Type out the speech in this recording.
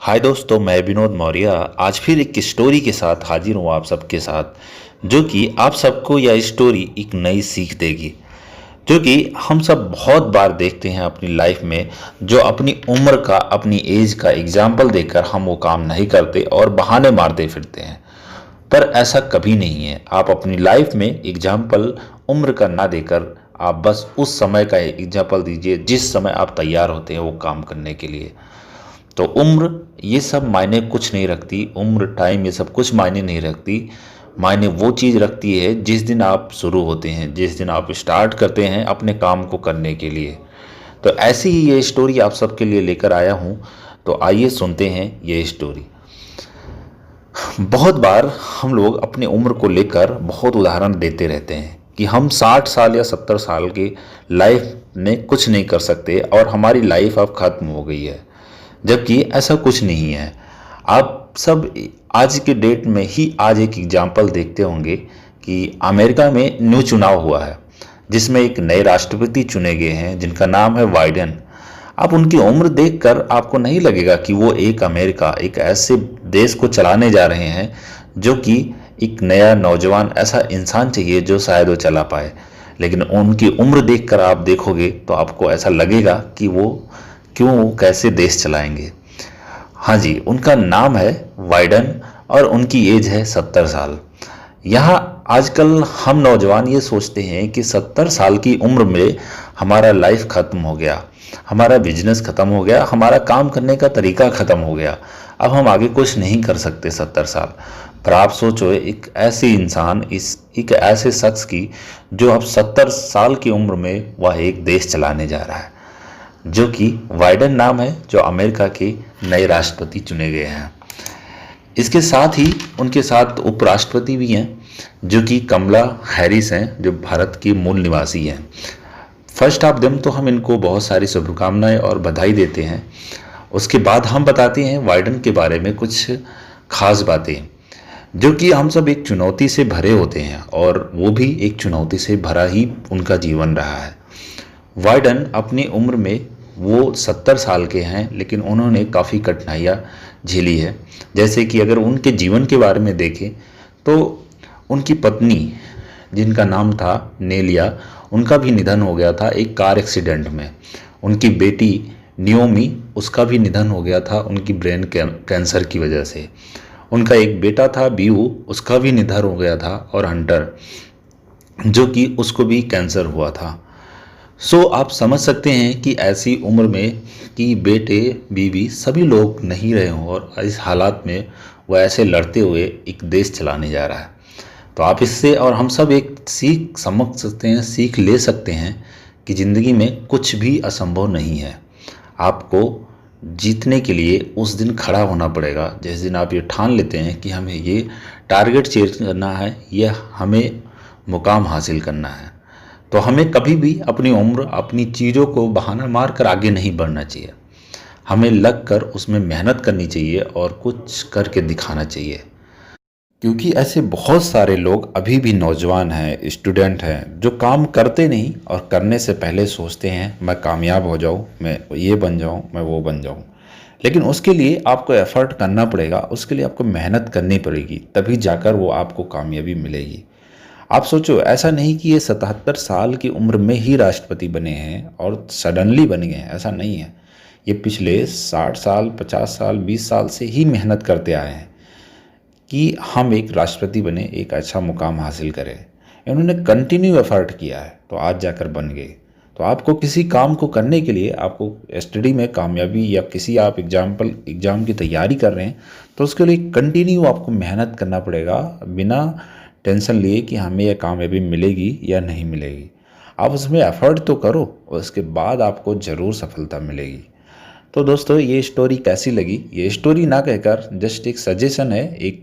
हाय दोस्तों, मैं विनोद मौर्य आज फिर एक स्टोरी के साथ हाजिर हूँ आप सबके साथ, जो कि आप सबको यह स्टोरी एक नई सीख देगी। जो कि हम सब बहुत बार देखते हैं अपनी लाइफ में, जो अपनी उम्र का, अपनी एज का एग्जाम्पल देकर हम वो काम नहीं करते और बहाने मारते फिरते हैं। पर ऐसा कभी नहीं है। आप अपनी लाइफ में एग्जाम्पल उम्र का ना देकर आप बस उस समय का एग्जाम्पल दीजिए जिस समय आप तैयार होते हैं वो काम करने के लिए। तो उम्र ये सब मायने कुछ नहीं रखती। उम्र, टाइम, ये सब कुछ मायने नहीं रखती। मायने वो चीज़ रखती है जिस दिन आप शुरू होते हैं, जिस दिन आप स्टार्ट करते हैं अपने काम को करने के लिए। तो ऐसी ही ये स्टोरी आप सबके लिए लेकर आया हूँ। तो आइए सुनते हैं ये स्टोरी। बहुत बार हम लोग अपने उम्र को लेकर बहुत उदाहरण देते रहते हैं कि हम 60 साल या 70 साल की लाइफ में कुछ नहीं कर सकते और हमारी लाइफ अब खत्म हो गई है। जबकि ऐसा कुछ नहीं है। आप सब आज के डेट में ही आज एक एग्जाम्पल देखते होंगे कि अमेरिका में न्यू चुनाव हुआ है, जिसमें एक नए राष्ट्रपति चुने गए हैं जिनका नाम है बाइडेन। आप उनकी उम्र देखकर आपको नहीं लगेगा कि वो एक ऐसे देश को चलाने जा रहे हैं जो कि एक नया नौजवान ऐसा इंसान चाहिए जो शायद वो चला पाए। लेकिन उनकी उम्र देखकर आप देखोगे तो आपको ऐसा लगेगा कि वो क्यों, कैसे देश चलाएंगे। हाँ जी, उनका नाम है बाइडन और उनकी एज है 70 साल। यहाँ आजकल हम नौजवान ये सोचते हैं कि 70 साल की उम्र में हमारा लाइफ खत्म हो गया, हमारा बिजनेस खत्म हो गया, हमारा काम करने का तरीका खत्म हो गया, अब हम आगे कुछ नहीं कर सकते 70 साल। पर आप सोचो, एक ऐसे इंसान, एक ऐसे शख्स की जो अब 70 साल की उम्र में वह एक देश चलाने जा रहा है, जो कि बाइडेन नाम है, जो अमेरिका के नए राष्ट्रपति चुने गए हैं। इसके साथ ही उनके साथ उपराष्ट्रपति भी हैं, जो कि कमला हैरिस हैं, जो भारत की मूल निवासी हैं। फर्स्ट ऑफ देम तो हम इनको बहुत सारी शुभकामनाएं और बधाई देते हैं। उसके बाद हम बताते हैं बाइडेन के बारे में कुछ खास बातें, जो कि हम सब एक चुनौती से भरे होते हैं और वो भी एक चुनौती से भरा ही उनका जीवन रहा है। बाइडेन अपनी उम्र में वो 70 साल के हैं, लेकिन उन्होंने काफ़ी कठिनाइयाँ झेली है। जैसे कि अगर उनके जीवन के बारे में देखें तो उनकी पत्नी, जिनका नाम था नेलिया, उनका भी निधन हो गया था एक कार एक्सीडेंट में। उनकी बेटी नियोमी, उसका भी निधन हो गया था उनकी ब्रेन कैंसर की वजह से। उनका एक बेटा था बीहू, उसका भी निधन हो गया था, और हंटर, जो कि उसको भी कैंसर हुआ था। सो आप समझ सकते हैं कि ऐसी उम्र में कि बेटे बीवी सभी लोग नहीं रहे हों और इस हालात में वह ऐसे लड़ते हुए एक देश चलाने जा रहा है। तो आप इससे और हम सब एक सीख समझ सकते हैं, सीख ले सकते हैं कि ज़िंदगी में कुछ भी असंभव नहीं है। आपको जीतने के लिए उस दिन खड़ा होना पड़ेगा जिस दिन आप ये ठान लेते हैं कि हमें ये टारगेट चेज करना है, यह हमें मुकाम हासिल करना है। तो हमें कभी भी अपनी उम्र, अपनी चीज़ों को बहाना मार कर आगे नहीं बढ़ना चाहिए। हमें लग कर उसमें मेहनत करनी चाहिए और कुछ करके दिखाना चाहिए। क्योंकि ऐसे बहुत सारे लोग अभी भी नौजवान हैं, स्टूडेंट हैं, जो काम करते नहीं और करने से पहले सोचते हैं मैं कामयाब हो जाऊं, मैं ये बन जाऊं, मैं वो बन जाऊं। लेकिन उसके लिए आपको एफर्ट करना पड़ेगा, उसके लिए आपको मेहनत करनी पड़ेगी, तभी जाकर वो आपको कामयाबी मिलेगी। आप सोचो, ऐसा नहीं कि ये 77 साल की उम्र में ही राष्ट्रपति बने हैं और सडनली बन गए हैं, ऐसा नहीं है। ये पिछले 60 साल, 50 साल, 20 साल से ही मेहनत करते आए हैं कि हम एक राष्ट्रपति बने, एक अच्छा मुकाम हासिल करें। इन्होंने कंटिन्यू एफर्ट किया है, तो आज जाकर बन गए। तो आपको किसी काम को करने के लिए, आपको स्टडी में कामयाबी या किसी आप एग्ज़ाम की तैयारी कर रहे हैं, तो उसके लिए कंटिन्यू आपको मेहनत करना पड़ेगा, बिना टेंशन लिए कि हमें यह कामयाबी मिलेगी या नहीं मिलेगी। आप उसमें एफर्ट तो करो और उसके बाद आपको ज़रूर सफलता मिलेगी। तो दोस्तों, ये स्टोरी कैसी लगी? ये स्टोरी ना कहकर जस्ट एक सजेशन है, एक